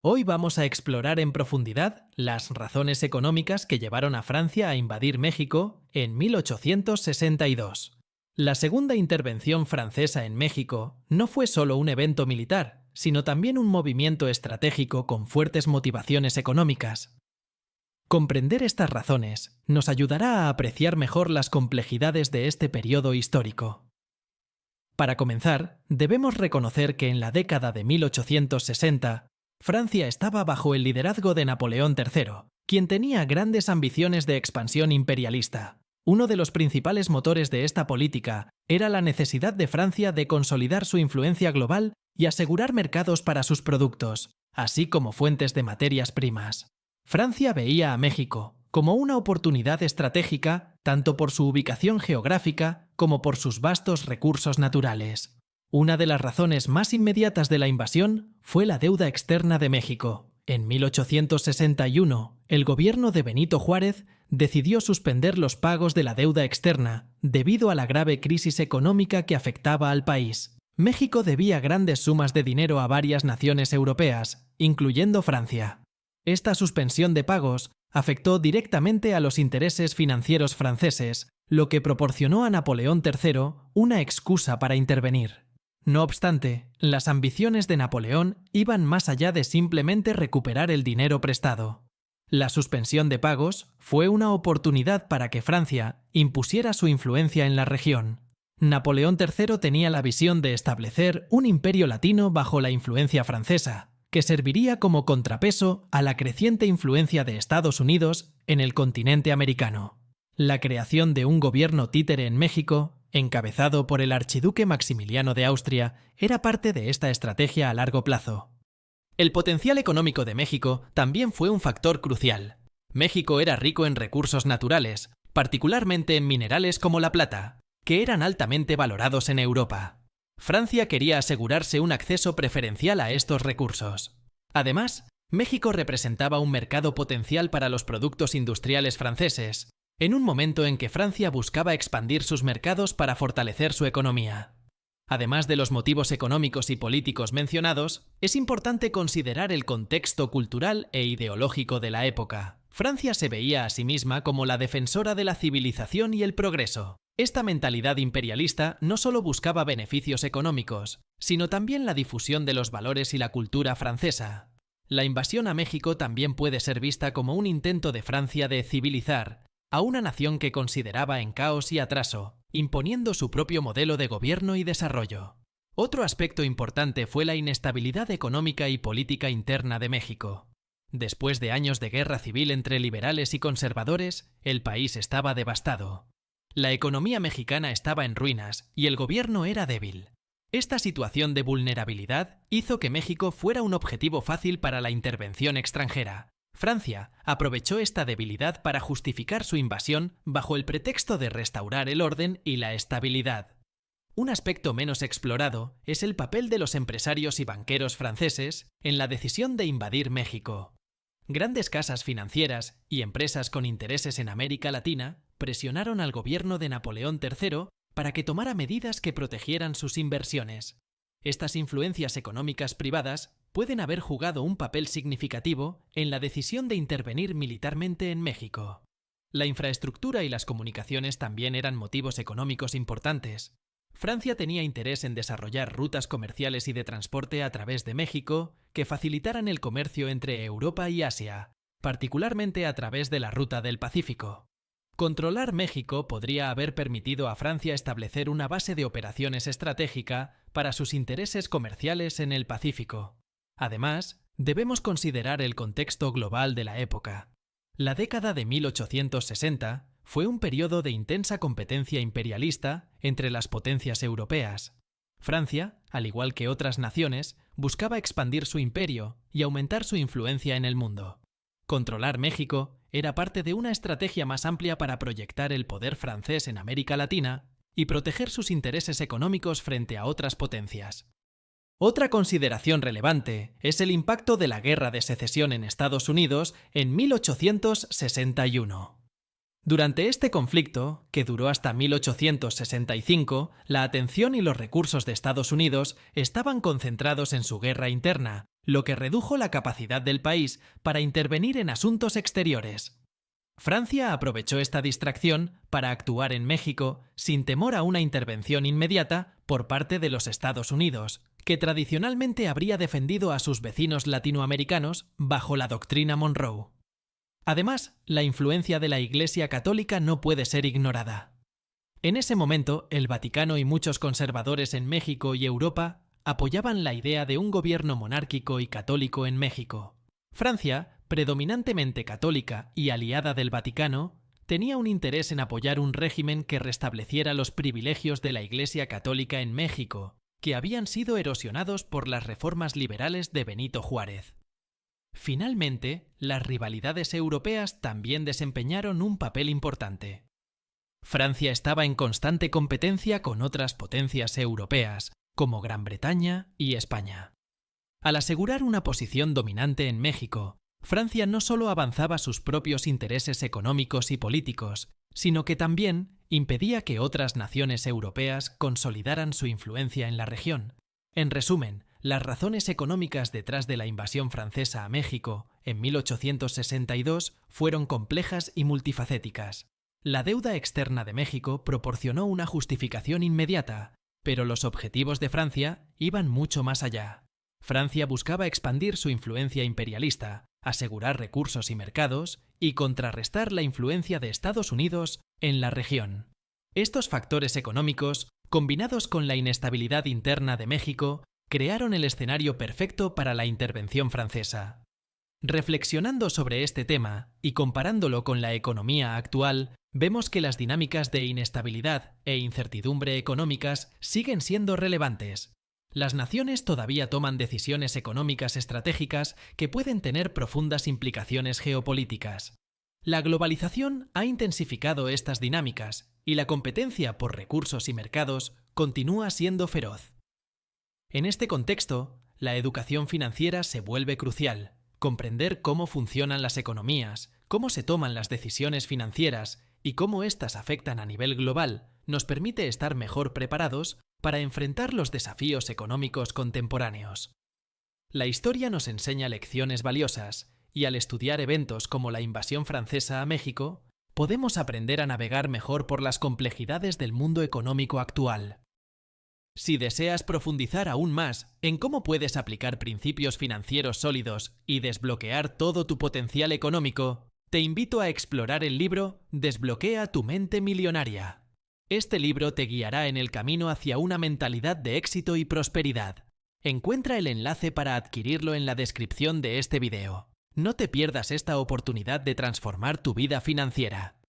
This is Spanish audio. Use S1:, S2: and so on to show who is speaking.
S1: Hoy vamos a explorar en profundidad las razones económicas que llevaron a Francia a invadir México en 1862. La segunda intervención francesa en México no fue solo un evento militar, sino también un movimiento estratégico con fuertes motivaciones económicas. Comprender estas razones nos ayudará a apreciar mejor las complejidades de este periodo histórico. Para comenzar, debemos reconocer que en la década de 1860, Francia estaba bajo el liderazgo de Napoleón III, quien tenía grandes ambiciones de expansión imperialista. Uno de los principales motores de esta política era la necesidad de Francia de consolidar su influencia global y asegurar mercados para sus productos, así como fuentes de materias primas. Francia veía a México como una oportunidad estratégica tanto por su ubicación geográfica como por sus vastos recursos naturales. Una de las razones más inmediatas de la invasión fue la deuda externa de México. En 1861, el gobierno de Benito Juárez decidió suspender los pagos de la deuda externa debido a la grave crisis económica que afectaba al país. México debía grandes sumas de dinero a varias naciones europeas, incluyendo Francia. Esta suspensión de pagos afectó directamente a los intereses financieros franceses, lo que proporcionó a Napoleón III una excusa para intervenir. No obstante, las ambiciones de Napoleón iban más allá de simplemente recuperar el dinero prestado. La suspensión de pagos fue una oportunidad para que Francia impusiera su influencia en la región. Napoleón III tenía la visión de establecer un imperio latino bajo la influencia francesa, que serviría como contrapeso a la creciente influencia de Estados Unidos en el continente americano. La creación de un gobierno títere en México, encabezado por el archiduque Maximiliano de Austria, era parte de esta estrategia a largo plazo. El potencial económico de México también fue un factor crucial. México era rico en recursos naturales, particularmente en minerales como la plata, que eran altamente valorados en Europa. Francia quería asegurarse un acceso preferencial a estos recursos. Además, México representaba un mercado potencial para los productos industriales franceses, en un momento en que Francia buscaba expandir sus mercados para fortalecer su economía. Además de los motivos económicos y políticos mencionados, es importante considerar el contexto cultural e ideológico de la época. Francia se veía a sí misma como la defensora de la civilización y el progreso. Esta mentalidad imperialista no solo buscaba beneficios económicos, sino también la difusión de los valores y la cultura francesa. La invasión a México también puede ser vista como un intento de Francia de civilizar a una nación que consideraba en caos y atraso, imponiendo su propio modelo de gobierno y desarrollo. Otro aspecto importante fue la inestabilidad económica y política interna de México. Después de años de guerra civil entre liberales y conservadores, el país estaba devastado. La economía mexicana estaba en ruinas y el gobierno era débil. Esta situación de vulnerabilidad hizo que México fuera un objetivo fácil para la intervención extranjera. Francia aprovechó esta debilidad para justificar su invasión bajo el pretexto de restaurar el orden y la estabilidad. Un aspecto menos explorado es el papel de los empresarios y banqueros franceses en la decisión de invadir México. Grandes casas financieras y empresas con intereses en América Latina presionaron al gobierno de Napoleón III para que tomara medidas que protegieran sus inversiones. Estas influencias económicas privadas pueden haber jugado un papel significativo en la decisión de intervenir militarmente en México. La infraestructura y las comunicaciones también eran motivos económicos importantes. Francia tenía interés en desarrollar rutas comerciales y de transporte a través de México que facilitaran el comercio entre Europa y Asia, particularmente a través de la ruta del Pacífico. Controlar México podría haber permitido a Francia establecer una base de operaciones estratégica para sus intereses comerciales en el Pacífico. Además, debemos considerar el contexto global de la época. La década de 1860 fue un periodo de intensa competencia imperialista entre las potencias europeas. Francia, al igual que otras naciones, buscaba expandir su imperio y aumentar su influencia en el mundo. Controlar México era parte de una estrategia más amplia para proyectar el poder francés en América Latina y proteger sus intereses económicos frente a otras potencias. Otra consideración relevante es el impacto de la Guerra de Secesión en Estados Unidos en 1861. Durante este conflicto, que duró hasta 1865, la atención y los recursos de Estados Unidos estaban concentrados en su guerra interna, lo que redujo la capacidad del país para intervenir en asuntos exteriores. Francia aprovechó esta distracción para actuar en México sin temor a una intervención inmediata por parte de los Estados Unidos, que tradicionalmente habría defendido a sus vecinos latinoamericanos bajo la doctrina Monroe. Además, la influencia de la Iglesia Católica no puede ser ignorada. En ese momento, el Vaticano y muchos conservadores en México y Europa apoyaban la idea de un gobierno monárquico y católico en México. Francia, predominantemente católica y aliada del Vaticano, tenía un interés en apoyar un régimen que restableciera los privilegios de la Iglesia Católica en México, que habían sido erosionados por las reformas liberales de Benito Juárez. Finalmente, las rivalidades europeas también desempeñaron un papel importante. Francia estaba en constante competencia con otras potencias europeas, como Gran Bretaña y España. Al asegurar una posición dominante en México, Francia no solo avanzaba sus propios intereses económicos y políticos, sino que también impedía que otras naciones europeas consolidaran su influencia en la región. En resumen, las razones económicas detrás de la invasión francesa a México en 1862 fueron complejas y multifacéticas. La deuda externa de México proporcionó una justificación inmediata, pero los objetivos de Francia iban mucho más allá. Francia buscaba expandir su influencia imperialista, asegurar recursos y mercados y contrarrestar la influencia de Estados Unidos en la región. Estos factores económicos, combinados con la inestabilidad interna de México, crearon el escenario perfecto para la intervención francesa. Reflexionando sobre este tema y comparándolo con la economía actual, vemos que las dinámicas de inestabilidad e incertidumbre económicas siguen siendo relevantes. Las naciones todavía toman decisiones económicas estratégicas que pueden tener profundas implicaciones geopolíticas. La globalización ha intensificado estas dinámicas y la competencia por recursos y mercados continúa siendo feroz. En este contexto, la educación financiera se vuelve crucial. Comprender cómo funcionan las economías, cómo se toman las decisiones financieras y cómo éstas afectan a nivel global nos permite estar mejor preparados para enfrentar los desafíos económicos contemporáneos. La historia nos enseña lecciones valiosas y al estudiar eventos como la invasión francesa a México, podemos aprender a navegar mejor por las complejidades del mundo económico actual. Si deseas profundizar aún más en cómo puedes aplicar principios financieros sólidos y desbloquear todo tu potencial económico, te invito a explorar el libro Desbloquea tu mente millonaria. Este libro te guiará en el camino hacia una mentalidad de éxito y prosperidad. Encuentra el enlace para adquirirlo en la descripción de este video. No te pierdas esta oportunidad de transformar tu vida financiera.